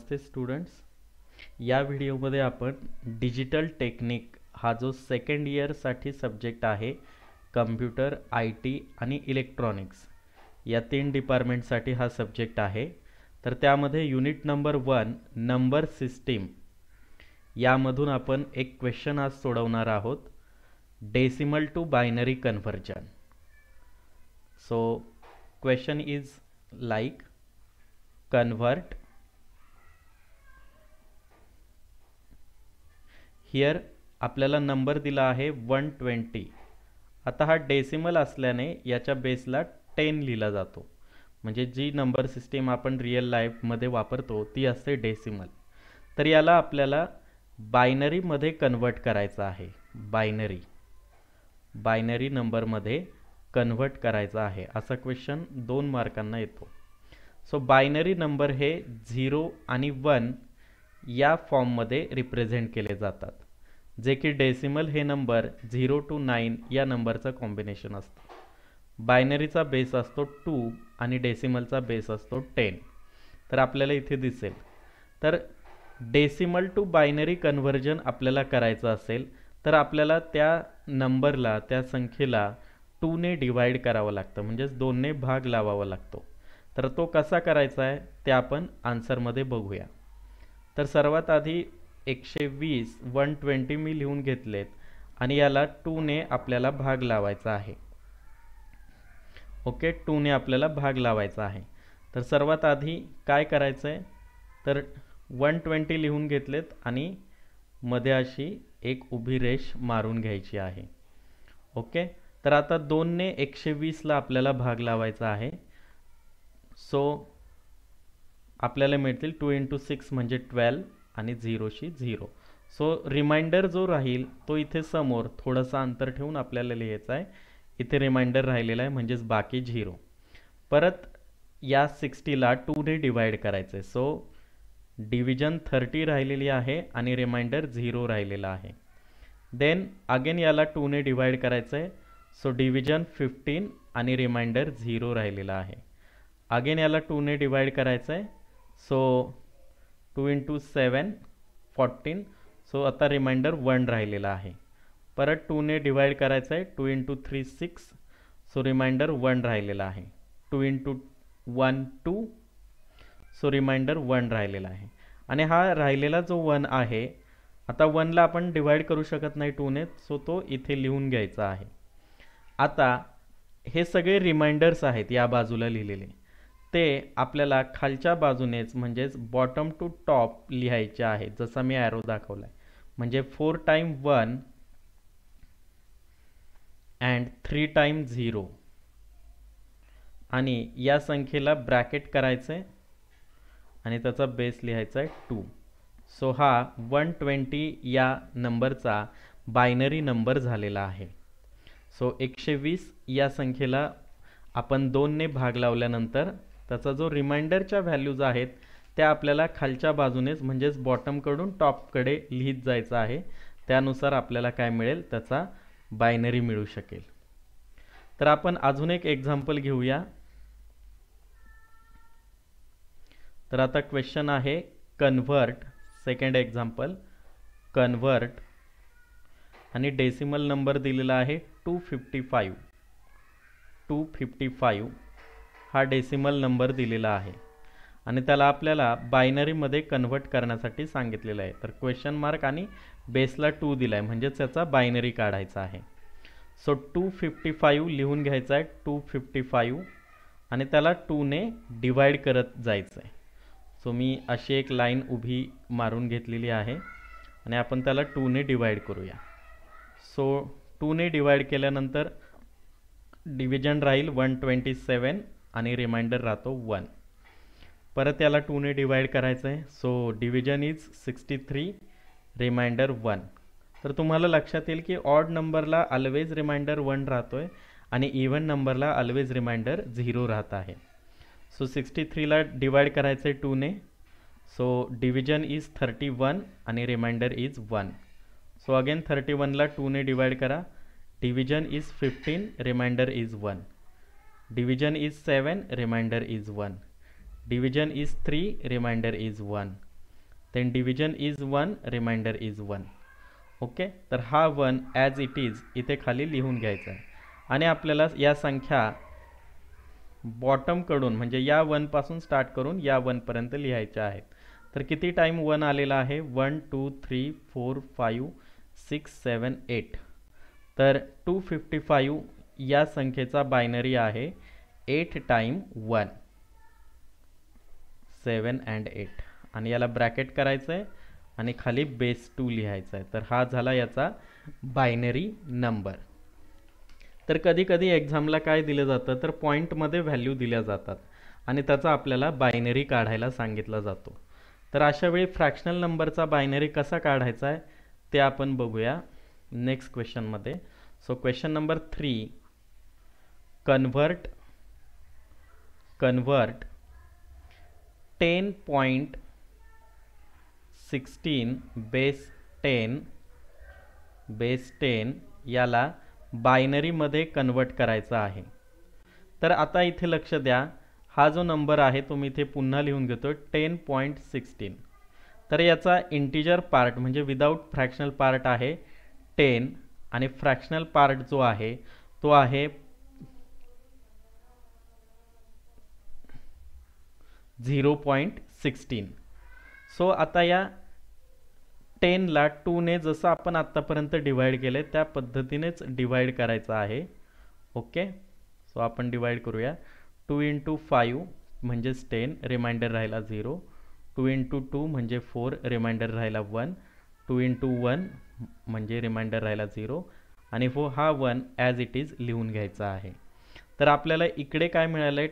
नमस्ते students. या व्हिडिओमध्ये आपण डिजिटल टेक्निक हा जो सेकंड इयरसाठी सब्जेक्ट आहे, कम्प्युटर, IT आणि इलेक्ट्रॉनिक्स या 3 डिपार्टमेंटसाठी हा सब्जेक्ट आहे. तर त्यामध्ये युनिट नंबर 1 नंबर सिस्टीम यामधून आपण एक क्वेश्चन आज सोडवणार आहोत, decimal to binary conversion. So question is like convert here आपल्याला नंबर दिला आहे 120. आता हा डेसिमल असल्याने याच्या बेसला 10 लिहिला जातो, म्हणजे जी नंबर सिस्टीम आपण रिअल लाईफमध्ये वापरतो ती असते डेसिमल. तर याला आपल्याला बायनरीमध्ये कन्वर्ट करायचं आहे. बायनरी नंबरमध्ये कन्वर्ट करायचा आहे, असा क्वेश्चन 2 मार्कांना येतो. सो बायनरी नंबर हे 0 आणि 1 या फॉर्ममध्ये रिप्रेझेंट केले जातात, जे की डेसिमल हे नंबर 0 to 9 या नंबरचं कॉम्बिनेशन असतं. बायनरीचा बेस असतो 2 आणि डेसिमलचा बेस असतो 10. तर आपल्याला इथे दिसेल. तर डेसिमल टू बायनरी कन्व्हर्जन आपल्याला करायचं असेल तर आपल्याला त्या नंबरला, त्या संख्येला 2 ने डिवाइड करावं लागतं, म्हणजेच 2 ने भाग लावावा लागतो. तर तो कसा करायचा आहे ते आपण आन्सरमध्ये बघूया. तर सर्वात आधी 120 मी लिहून घेतलेत आणि याला 2 ने आपल्याला भाग लावायचा आहे. ओके, 2 ने आपल्याला भाग लावायचा आहे. तर सर्वात आधी काय करायचं आहे, तर 120 लिहून घेतलेत आणि मध्ये अशी एक उभी रेष मारून घ्यायची आहे. ओके, तर आता 2 ने 120ला आपल्याला भाग लावायचा आहे. सो आपल्याला मिळतील 2 into 6 म्हणजे 12 आणि 0शी 0. सो रिमाइंडर जो राहील तो इथे समोर थोडंसं अंतर ठेवून आपल्याला लिहायचा आहे. इथे रिमाइंडर राहिलेला आहे, म्हणजेच बाकी 0. परत या 60ला 2 ने डिवाइड करायचं आहे. सो डिव्हिजन 30 राहिलेली आहे आणि रिमाइंडर 0 राहिलेला आहे. देन अगेन याला 2 ने डिवाइड करायचं आहे. सो डिव्हिजन 15 आणि रिमाइंडर 0 राहिलेला आहे. अगेन याला 2 ने डिवाइड करायचं आहे. So 2 into 7 14. सो आता रिमाइंडर 1 राहिलेला आहे. परत 2 ने डिवाइड करायचं आहे. 2 into 3 6. सो रिमाइंडर 1 राहिलेला आहे. 2 into 1 2. सो रिमाइंडर 1 राहिलेला आहे. आणि हा राहिलेला जो 1 आहे, आता 1ला आपण डिवाइड करू शकत नाही 2 ने, सो तो इथे लिहून घ्यायचा आहे. आता हे सगळे रिमाइंडर्स आहेत या बाजूला लिहिलेले, ते आपल्याला खालच्या बाजूनेच म्हणजेच बॉटम टू टॉप लिहायचे आहे, जसा मी ॲरो दाखवलाय. म्हणजे 4 times 1 and 3 times 0 आणि या संख्येला ब्रॅकेट करायचं आहे आणि त्याचा बेस लिहायचा आहे 2. सो हा 120 या नंबरचा बायनरी नंबर झालेला आहे. सो 120 या संख्येला आपण 2 ने भाग लावल्यानंतर त्याचा जो रिमाइंडरच्या व्हॅल्यूज आहेत त्या आपल्याला खालच्या बाजूनेच म्हणजेच बॉटमकडून टॉपकडे लिहित जायचं आहे. त्यानुसार आपल्याला काय मिळेल, त्याचा बायनरी मिळू शकेल. तर आपण अजून एक एक्झाम्पल घेऊया. तर आता क्वेश्चन आहे कन्व्हर्ट, सेकंड एक्झाम्पल कन्व्हर्ट आणि डेसिमल नंबर दिलेला आहे 255. 255 हा डेसिमल नंबर दिलेला आहे आणि त्याला आपल्याला बायनरीमध्ये कन्व्हर्ट करण्यासाठी सांगितलेलं आहे. तर क्वेश्चन मार्क आणि बेसला 2 दिला आहे, म्हणजेच त्याचा बायनरी काढायचा आहे. सो 255 लिहून घ्यायचा आहे. 255 आणि त्याला 2 ने डिवाइड करत जायचं आहे. सो मी अशी एक लाईन उभी मारून घेतलेली आहे आणि आपण त्याला 2 ने डिवाइड करूया. सो 2 ने डिवाइड केल्यानंतर डिव्हिजन राहील 127 आणि रिमाइंडर राहतो 1. परत याला 2 ने डिवाइड करायचं आहे. So division is 63, remainder 1. तर तुम्हाला लक्षात येईल की ऑड नंबरला ऑलवेज रिमाइंडर 1 राहतोय आणि इव्हन नंबरला ऑलवेज रिमाइंडर 0 राहत आहे. सो 63ला डिवाइड करायचं आहे 2 ने. सो डिव्हिजन इज 31 आणि रिमाइंडर इज 1. सो अगेन 31ला 2 ने डिवाइड करा. Division is 15, remainder is 1. Division is 7, remainder is 1. Division is 3, remainder is 1. Then division is 1, remainder is 1. Okay, तर हा 1 ॲज इट इज इथे खाली लिहून घ्यायचा आहे. आणि आपल्याला या संख्या बॉटमकडून म्हणजे या 1 पासून स्टार्ट करून या 1 पर्यंत लिहायच्या आहेत. तर किती टाइम 1 आलेला आहे? 1 2 3 4 5 6 7 8. तर 255 या संख्येचा बायनरी आहे 8 टाइम 1, 7 and 8. आणि याला ब्रॅकेट करायचं आहे आणि खाली बेस 2 लिहायचं आहे. तर हा झाला याचा बायनरी नंबर. तर कधी कधी एक्झामला काय दिलं जातं, तर पॉईंटमध्ये व्हॅल्यू दिल्या जातात आणि त्याचा आपल्याला बायनरी काढायला सांगितला जातो. तर अशा वेळी फ्रॅक्शनल नंबरचा बायनरी कसा काढायचा आहे ते आपण बघूया नेक्स्ट क्वेश्चनमध्ये. So question number 3, convert 10.16 base 10 याला बायनरीमध्ये कन्वर्ट करायचा आहे. तर आता इथे लक्ष द्या, हा जो नंबर आहे तो मी इथे पुन्हा लिहून घेतो 10.16. तर याचा इंटिजर पार्ट म्हणजे विदाऊट फ्रॅक्शनल पार्ट आहे 10 आणि फ्रॅक्शनल पार्ट जो आहे तो आहे 0.16. सो आता या 10ला 2ने जसं आपण आत्तापर्यंत डिवाइड केले त्या पद्धतीनेच डिवाइड करायचं आहे. ओके, सो आपण डिवाइड करूया. 2 × 5 म्हणजेच 10, रिमाइंडर राहिला 0. 2 × 2 म्हणजे 4, रिमाइंडर राहिला 1. 2 × 1 म्हणजे रिमाइंडर राहिला 0. आणि हा 1 ॲज इट इज लिहून घ्यायचा आहे. तर आपल्याला इकडे काय मिळालं आहे?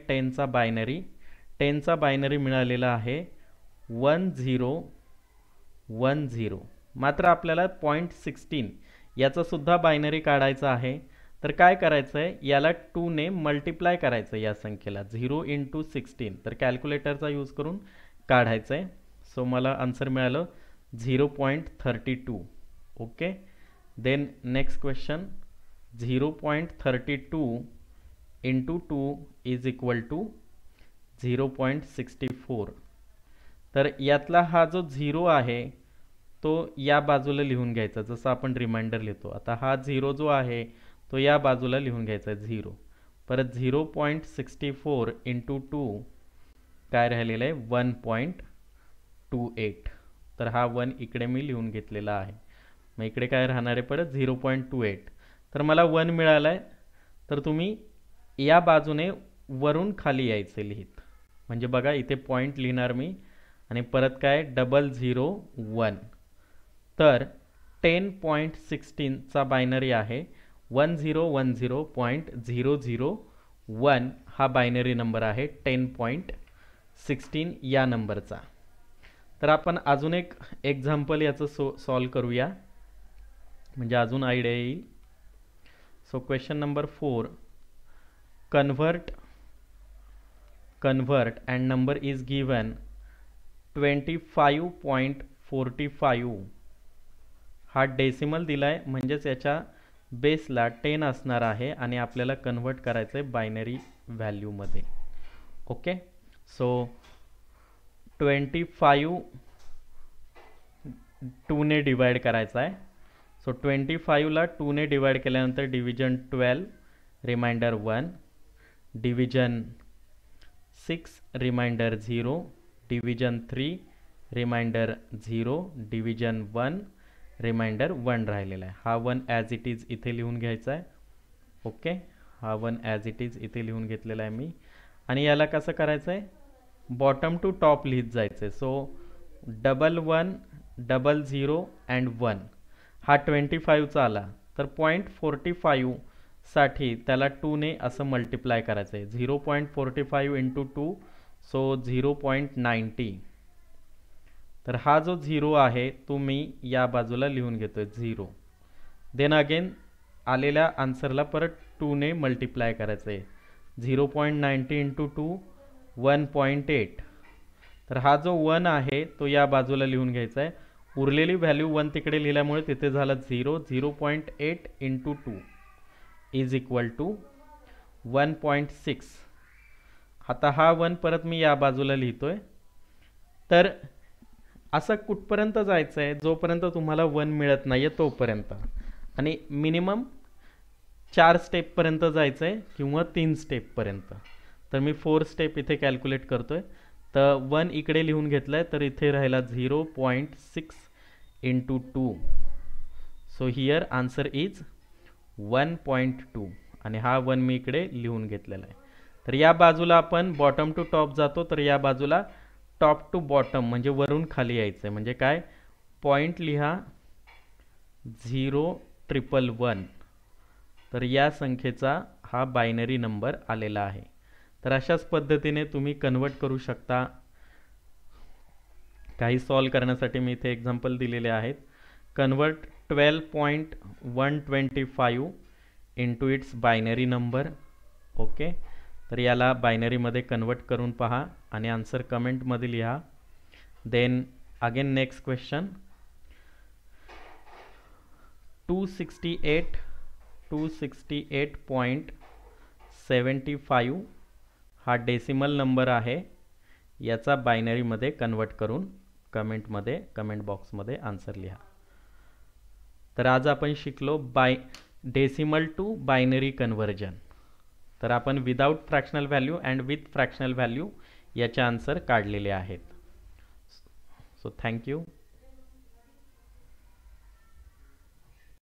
10चा बायनरी मिळालेला आहे 1010. मात्र आपल्याला 0.16 याचा सुद्धा बायनरी काढायचा आहे. तर काय करायचं आहे, याला 2ने मल्टिप्लाय करायचं या संख्येला 0 × 16. तर कॅल्क्युलेटरचा यूज करून काढायचं आहे. सो मला आन्सर मिळालं 0.32. Okay, then next question 0.32 × 2 is equal to 0.64. तर यातला हा जो 0 आहे तो या बाजूला लिहून घ्यायचा जसं आपण रिमाइंडर लिहितो. आता हा 0 जो आहे तो या बाजूला लिहून घ्यायचा 0. परत 0.64 × 2 काय राहिलेलं आहे 1.28. तर हा 1 इकडे मी लिहून घेतलेला आहे. मग इकडे काय राहणार आहे परत 0.28. तर मला 1 मिळाला आहे. तर तुम्ही या बाजूने वरून खाली यायचे लिहित. म्हणजे बघा इथे पॉईंट लिहिणार मी आणि परत काय 001. तर 10.16चा बायनरी आहे 1010.001. हा बायनरी नंबर आहे 10.16 या नंबरचा. तर आपण अजून एक एक्झाम्पल याचं सॉल्व करूया म्हणजे अजून आयडिया येईल. So question number 4, convert and number is given 25.45. हा डेसिमल दिलाय म्हणजेच याच्या बेसला 10 असणार आहे आणि आपल्याला कन्वर्ट करायचं आहे बायनरी व्हॅल्यूमध्ये. ओके, सो 25 2ने डिवाइड करायचा आहे. सो 25ला 2ने डिवाइड केल्यानंतर division 12, remainder 1. Division 6, remainder 0. Division 3, remainder 0. Division 1, remainder 1 राहिलेला आहे. हा 1 ॲज इट इज इथे लिहून घ्यायचा आहे. ओके, हा 1 ॲज इट इज इथे लिहून घेतलेला आहे मी. आणि याला कसं करायचं आहे बॉटम टू टॉप लिहित जायचं आहे. सो 11 00 and 1 हा 25चा आला तर 0.45 साठी त्याला 2ने असं मल्टिप्लाय करायचं आहे. 0.45 × 2 सो 0.90. तर हा जो 0 आहे तो मी या बाजूला लिहून घेतोय 0. देन अगेन आलेल्या आन्सरला परत 2ने मल्टिप्लाय करायचं आहे. 0.90 × 2 1.8. तर हा जो 1 आहे तो या बाजूला लिहून घ्यायचा आहे. उरलेली व्हॅल्यू 1 तिकडे लिहिल्यामुळे तिथे झालं 0. 0.8 × 2 इज इक्वल टू 1.6. आता हा 1 परत मी या बाजूला लिहितोय. तर असं कुठपर्यंत जायचं आहे जोपर्यंत तुम्हाला 1 मिळत नाही आहे तोपर्यंत, आणि मिनिमम 4 स्टेपपर्यंत जायचं आहे किंवा 3 स्टेपपर्यंत. तर मी 4 स्टेप इथे कॅल्क्युलेट करतो आहे. तर 1 इकडे लिहून घेतलं आहे, तर इथे राहिला 0.6 into 2. So here answer is 1.2, आणि हा 1 मी इकडे लिहून घेतलेला आहे. तर या बाजूला आपण बॉटम टू टॉप जातो, तर या बाजूला टॉप टू बॉटम म्हणजे वरून खाली यायचं आहे. म्हणजे काय, पॉईंट लिहा 0,111. तर या संख्येचा हा बायनरी नंबर आलेला आहे. तर अशाच पद्धतीने तुम्ही कन्वर्ट करू शकता. काही सॉल्व करण्यासाठी मी इथे एक्झाम्पल दिलेले आहेत. Convert 12.125 into its binary number. Okay, तर याला बायनरीमध्ये कन्वर्ट करून पहा आणि आन्सर कमेंटमध्ये लिहा. देन अगेन नेक्स्ट क्वेश्चन, 268.75 हा डेसिमल नंबर आहे. याचा बायनरीमध्ये कन्वर्ट करून कमेंट बॉक्समध्ये आन्सर लिहा. तर आज आपण शिकलो डेसिमल टू बायनरी कन्वर्जन. तर आपण without fractional value and with fractional value याचे आन्सर काढलेले आहेत. So thank you.